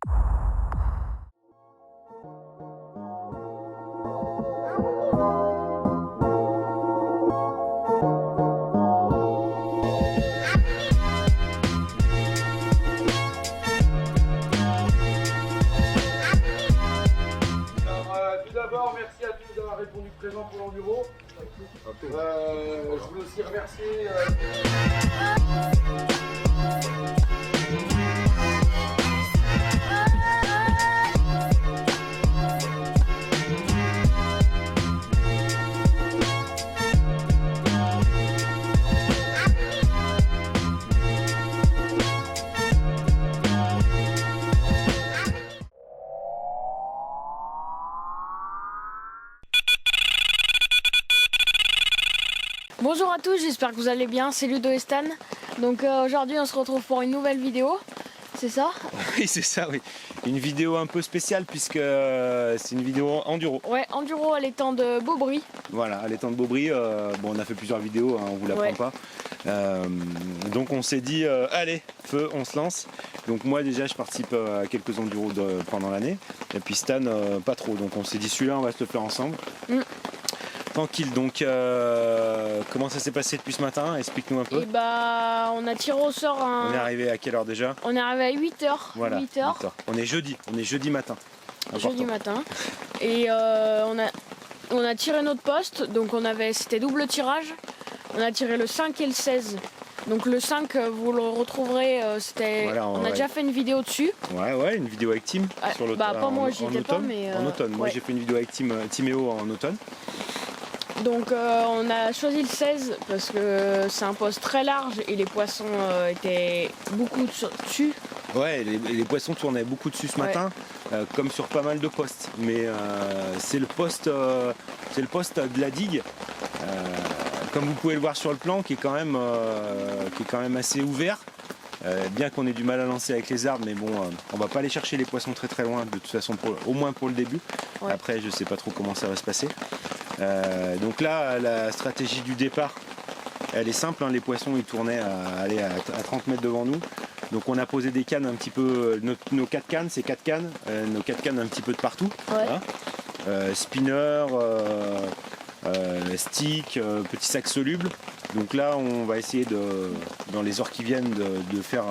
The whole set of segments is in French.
Tout d'abord, merci à tous d'avoir répondu présent pour l'enduro. Je voulais aussi remercier. Bonjour à tous, j'espère que vous allez bien, c'est Ludo et Stan. Donc aujourd'hui on se retrouve pour une nouvelle vidéo, c'est ça? Oui, c'est ça, oui. Une vidéo un peu spéciale puisque c'est une vidéo enduro. Ouais, enduro à l'étang de Beaubry. Voilà, à l'étang de Beaubry, bon, on a fait plusieurs vidéos, hein, on vous l'apprend pas. Donc on s'est dit, allez, feu, on se lance. Donc moi déjà je participe à quelques enduros pendant l'année. Et puis Stan, pas trop. Donc on s'est dit celui-là on va se le faire ensemble. Tranquille, donc comment ça s'est passé depuis ce matin? Explique-nous un peu. Et bah on a tiré au sort un... On est arrivé à quelle heure déjà? On est arrivé à 8h. Voilà, 8h. On est jeudi matin. Important. Jeudi matin. Et on a tiré notre poste, donc c'était double tirage. On a tiré le 5 et le 16. Donc le 5, vous le retrouverez, Voilà, on a déjà fait une vidéo dessus. Ouais, une vidéo avec Tim sur l'automne. Bah pas moi, j'y étais pas, mais... En automne, moi ouais. j'ai fait une vidéo avec Timéo en automne. Donc on a choisi le 16 parce que c'est un poste très large et les poissons étaient beaucoup dessus. Ouais, les poissons tournaient beaucoup dessus ce matin, comme sur pas mal de postes. Mais c'est le poste de la digue, comme vous pouvez le voir sur le plan, qui est quand même assez ouvert. Bien qu'on ait du mal à lancer avec les arbres, mais bon, on va pas aller chercher les poissons très loin, de toute façon, au moins pour le début. Ouais. Après, je sais pas trop comment ça va se passer. Donc là, la stratégie du départ, elle est simple, hein, les poissons ils tournaient à 30 mètres devant nous. Donc on a posé des cannes un petit peu, nos 4 cannes, c'est 4 cannes, nos 4 cannes un petit peu de partout. Ouais. Hein. Spinner, stick, petit sac soluble. Donc là on va essayer dans les heures qui viennent de faire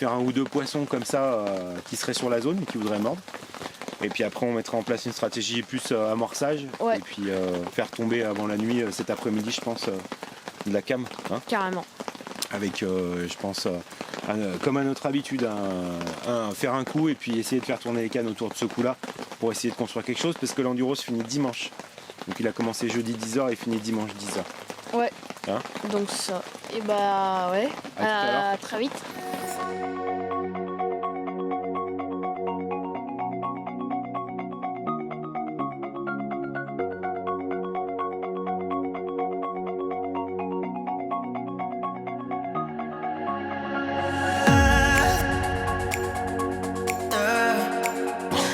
un ou deux poissons comme ça qui seraient sur la zone et qui voudraient mordre. Et puis après on mettra en place une stratégie plus amorçage, Ouais. et puis faire tomber avant la nuit cet après-midi je pense de la cam. Hein, Carrément. avec je pense comme à notre habitude faire un coup et puis essayer de faire tourner les cannes autour de ce coup là pour essayer de construire quelque chose parce que l'enduro se finit dimanche. Donc il a commencé jeudi 10h et finit dimanche 10h. Ouais. Hein, Donc ça. Et bah ouais. À tout à l'heure. Très vite.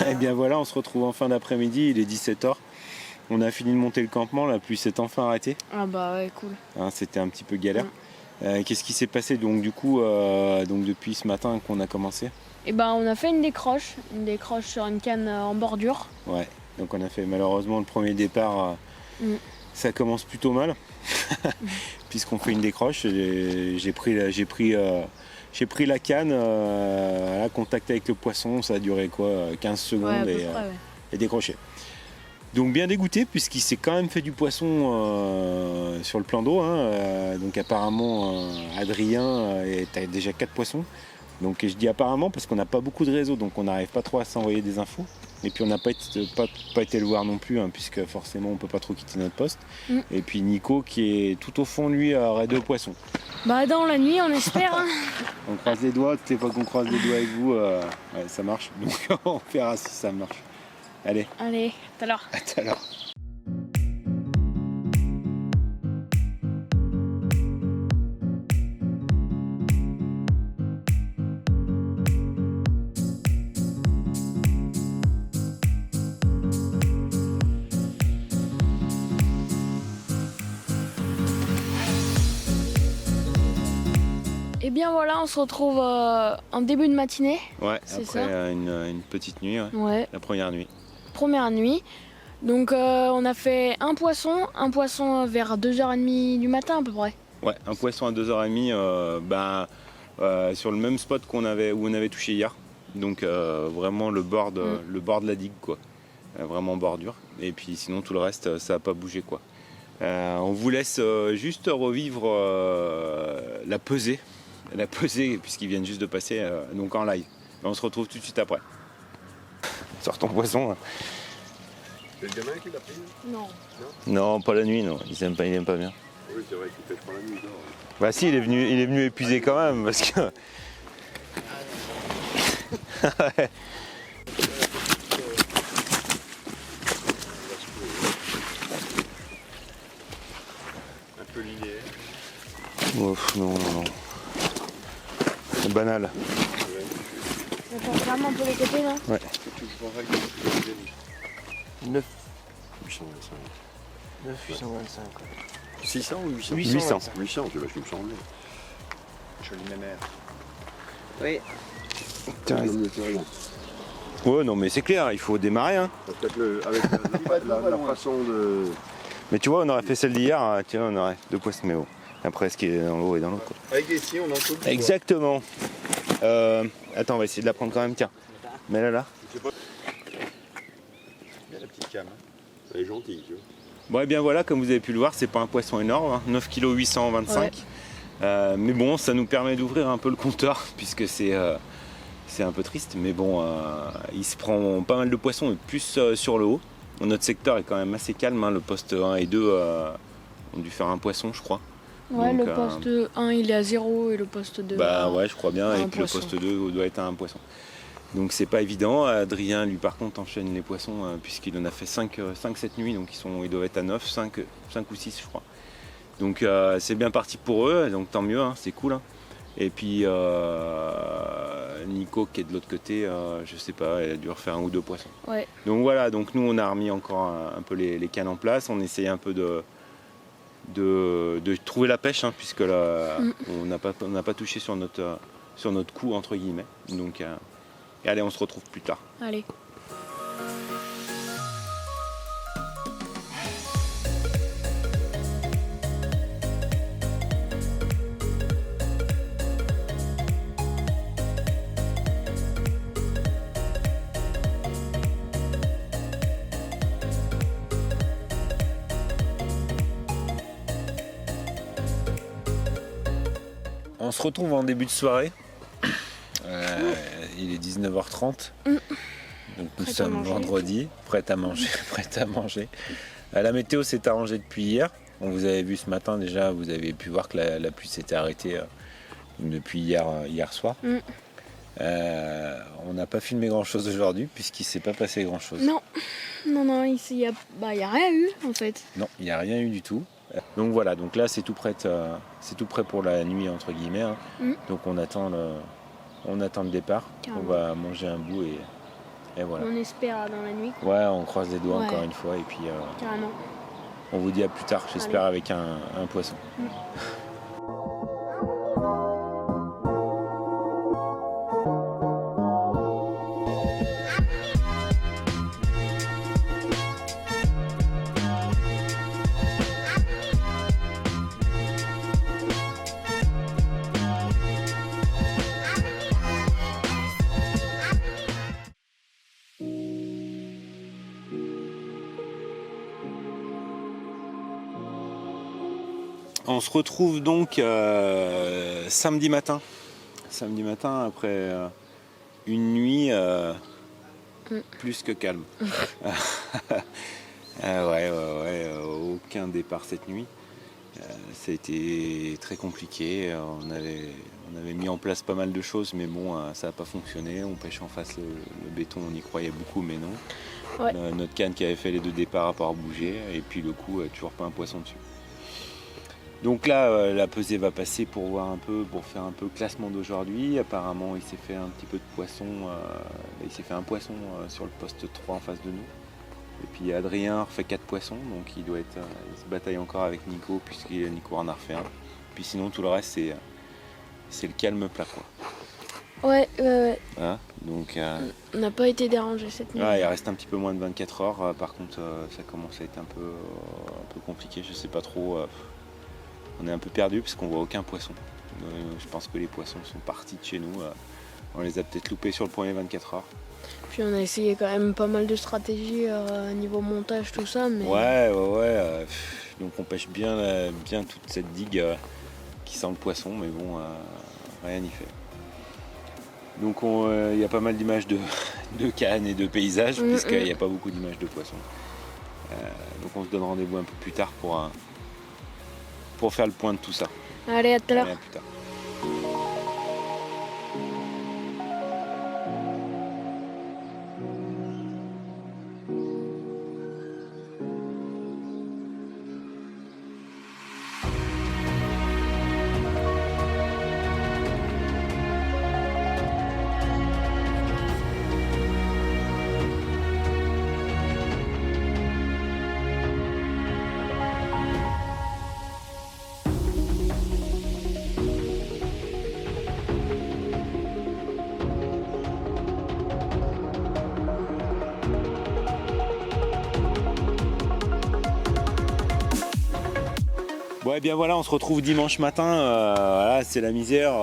Et bien voilà, on se retrouve en fin d'après-midi, il est 17h. On a fini de monter le campement, la pluie s'est enfin arrêtée. Ah bah ouais, cool. Hein, c'était un petit peu galère. Qu'est-ce qui s'est passé donc du coup donc depuis ce matin qu'on a commencé? Et bah on a fait une décroche sur une canne en bordure. Ouais, donc on a fait malheureusement le premier départ, ça commence plutôt mal, puisqu'on fait une décroche. J'ai pris la canne, à contact avec le poisson, ça a duré quoi, 15 secondes Ouais, à peu près, ouais. et décroché. Donc bien dégoûté puisqu'il s'est quand même fait du poisson sur le plan d'eau. Hein, donc apparemment Adrien a déjà 4 poissons. Donc je dis apparemment parce qu'on n'a pas beaucoup de réseau, donc on n'arrive pas trop à s'envoyer des infos. Et puis on n'a pas été le voir non plus, hein, puisque forcément on peut pas trop quitter notre poste. Et puis Nico qui est tout au fond de lui aurait 2 poissons. Bah dans la nuit on espère. Hein. On croise les doigts, toutes les fois qu'on croise les doigts avec vous, ouais, ça marche. Donc on verra si ça marche. Allez, Allez, tout à l'heure. à tout à l'heure. bien voilà, on se retrouve en début de matinée. Ouais, C'est après ça. une petite nuit, ouais. Ouais, La première nuit. première nuit. Donc on a fait un poisson vers 2h30 du matin à peu près. Ouais, un poisson à 2h30 sur le même spot où on avait touché hier. Donc vraiment le bord de la digue, quoi. Vraiment bordure. Et puis sinon tout le reste, ça n'a pas bougé, quoi. On vous laisse juste revivre la pesée, puisqu'ils viennent juste de passer donc en live. Et on se retrouve tout de suite après. Sors ton poisson. Hein. C'est le gamin qui l'a pris? Non. Non, pas la nuit, non. Il aime pas bien. Oui, c'est vrai qu'il pêche pas la nuit. Non. Bah si, il est venu épuisé quand même, parce que... Ouais. Un peu linéaire. Ouf, non. C'est banal. On passe vraiment un peu les côtés là. Ouais. 9 825. 9 825. 600 ou 800 800. 800, tu vas, je me sens bien. Joli mémère. Oui. Tiens, ouais, non, mais c'est clair, il faut démarrer. Hein. Peut-être avec la façon de... Mais tu vois, on aurait fait celle d'hier, hein, tu vois, on aurait 2 poissons, mais bon. Après, ce qui est dans l'eau est dans l'eau, quoi. Avec des scies, on en trouve. Exactement. Attends, on va essayer de la prendre quand même, tiens. Mets-la là. Il y a la petite cam. Elle est gentille, tu vois. Bon, et bien voilà, comme vous avez pu le voir, c'est pas un poisson énorme, hein, 9 kg 825. Ouais. Mais bon, ça nous permet d'ouvrir un peu le compteur, puisque c'est un peu triste. Mais bon, il se prend pas mal de poissons, et plus sur le haut. Notre secteur est quand même assez calme, hein, le poste 1 et 2 ont dû faire un poisson, je crois. Ouais, Donc, le poste 1 il est à 0 et le poste 2 Bah à... ouais, je crois bien, un et puis poisson. le poste 2 doit être à un poisson. Donc c'est pas évident. Adrien, lui, par contre, enchaîne les poissons, puisqu'il en a fait 5 cette nuit, donc ils doivent être à 9, 5 ou 6, je crois. Donc c'est bien parti pour eux, donc tant mieux, hein, c'est cool. Hein. Et puis Nico qui est de l'autre côté, je sais pas, elle a dû refaire 1 ou 2 poissons. Ouais. Donc voilà, donc nous on a remis encore un peu les cannes en place, on essaye un peu de trouver la pêche, hein, puisque là on n'a pas touché sur notre coup, entre guillemets. Donc allez, on se retrouve plus tard. Allez. On se retrouve en début de soirée. Il est 19h30. Donc nous Prête à sommes manger. vendredi, prête à manger, La météo s'est arrangée depuis hier. On vous avez vu ce matin déjà, vous avez pu voir que la pluie s'était arrêtée depuis hier soir. On n'a pas filmé grand chose aujourd'hui puisqu'il ne s'est pas passé grand chose. Non, ici il y a rien eu en fait. Non, il n'y a rien eu du tout. Donc voilà, donc là c'est tout prêt pour la nuit, entre guillemets. Hein. Donc on attend le départ. Carrément. On va manger un bout et voilà. On espère dans la nuit. Ouais, on croise les doigts Ouais. encore une fois et puis Carrément. on vous dit à plus tard, j'espère, avec un poisson. On se retrouve donc samedi matin. Samedi matin après une nuit plus que calme. Aucun départ cette nuit. Ça a été très compliqué. On avait mis en place pas mal de choses, mais bon, ça n'a pas fonctionné. On pêche en face le béton, on y croyait beaucoup, mais non. Ouais. Notre canne qui avait fait les 2 départs a pas rebougé, et puis le coup, toujours pas un poisson dessus. Donc là, la pesée va passer pour faire un peu le classement d'aujourd'hui. Apparemment, il s'est fait un petit peu de poisson. Il s'est fait un poisson sur le poste 3 en face de nous. Et puis Adrien refait 4 poissons, donc il se bataille encore avec Nico, puisque Nico en a refait un. Puis sinon, tout le reste, c'est le calme plat quoi. Ouais. Hein, donc On n'a pas été dérangé cette nuit. il reste un petit peu moins de 24 heures. Par contre, ça commence à être un peu compliqué. Je sais pas trop. On est un peu perdu parce qu'on voit aucun poisson. Je pense que les poissons sont partis de chez nous. On les a peut-être loupés sur le premier 24 heures. Puis on a essayé quand même pas mal de stratégies niveau montage, tout ça. Mais... Ouais. Donc on pêche bien toute cette digue qui sent le poisson, mais bon, rien n'y fait. Donc il y a pas mal d'images de cannes et de paysages, puisqu'il n'y a pas beaucoup d'images de poissons. Donc on se donne rendez-vous un peu plus tard pour faire le point de tout ça. Allez, à tout à l'heure. Allez, à plus tard. Ouais, bien voilà, on se retrouve dimanche matin. Voilà, c'est la misère.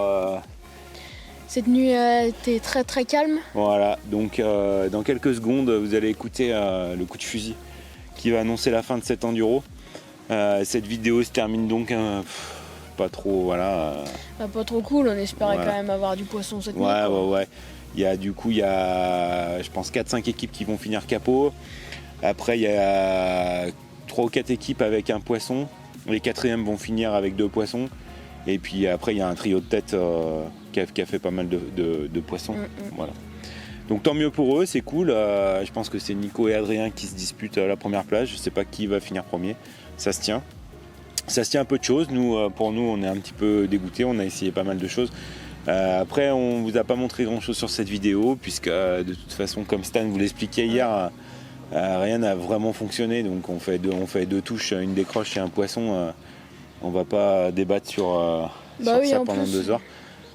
Cette nuit a été très très calme. Voilà, donc dans quelques secondes, vous allez écouter le coup de fusil qui va annoncer la fin de cet enduro. Cette vidéo se termine donc pas trop, voilà. Pas trop cool, on espérait Voilà. quand même avoir du poisson cette nuit. Ouais. Il y a je pense 4-5 équipes qui vont finir capot. Après, il y a 3 ou 4 équipes avec un poisson. Les 4e vont finir avec 2 poissons. Et puis après, il y a un trio de tête qui a fait pas mal de poissons. Voilà. Donc tant mieux pour eux, c'est cool. Je pense que c'est Nico et Adrien qui se disputent la première place. Je sais pas qui va finir premier. Ça se tient. Ça se tient un peu de choses. Pour nous, on est un petit peu dégoûtés. On a essayé pas mal de choses. Après, on vous a pas montré grand chose sur cette vidéo, puisque de toute façon, comme Stan vous l'expliquait hier, rien n'a vraiment fonctionné. Donc on fait 2 touches, une décroche et un poisson. On va pas débattre sur ça pendant 2 heures.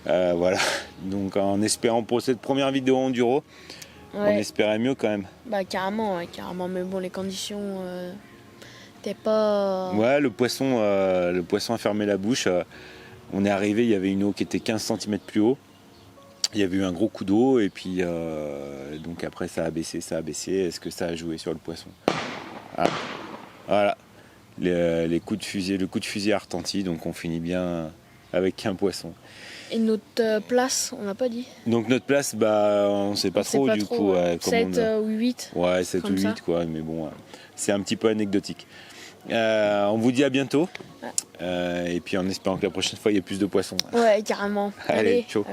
Voilà. Donc en espérant pour cette première vidéo enduro, on espérait mieux quand même. Bah carrément. Mais bon, les conditions t'es pas... Ouais, le poisson a fermé la bouche. On est arrivé, il y avait une eau qui était 15 cm plus haut. Il y avait eu un gros coup d'eau et puis donc après ça a baissé. Est-ce que ça a joué sur le poisson? Voilà. Le coup de fusil a retenti, donc on finit bien avec un poisson. Et notre place, on n'a pas dit. Donc notre place, on sait pas trop du coup. 7 ou 8. Ouais, 7 ou 8 quoi, mais bon, c'est un petit peu anecdotique. On vous dit à bientôt. Et puis en espérant que la prochaine fois il y ait plus de poissons. Ouais, carrément. Allez, ciao.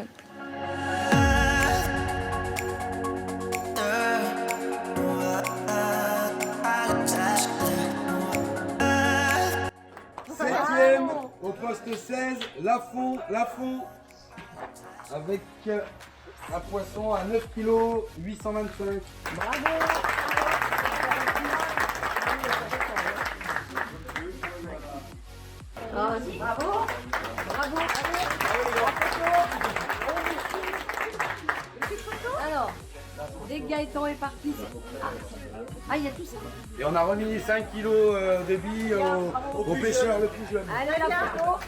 Septième, au poste 16, Lafond, avec un poisson à 9 kg 825. Alors, dès que Gaëtan est parti, il y a tout ça. Et on a remis 5 kg de billes au pêcheur le plus jeune. Allez, la photo.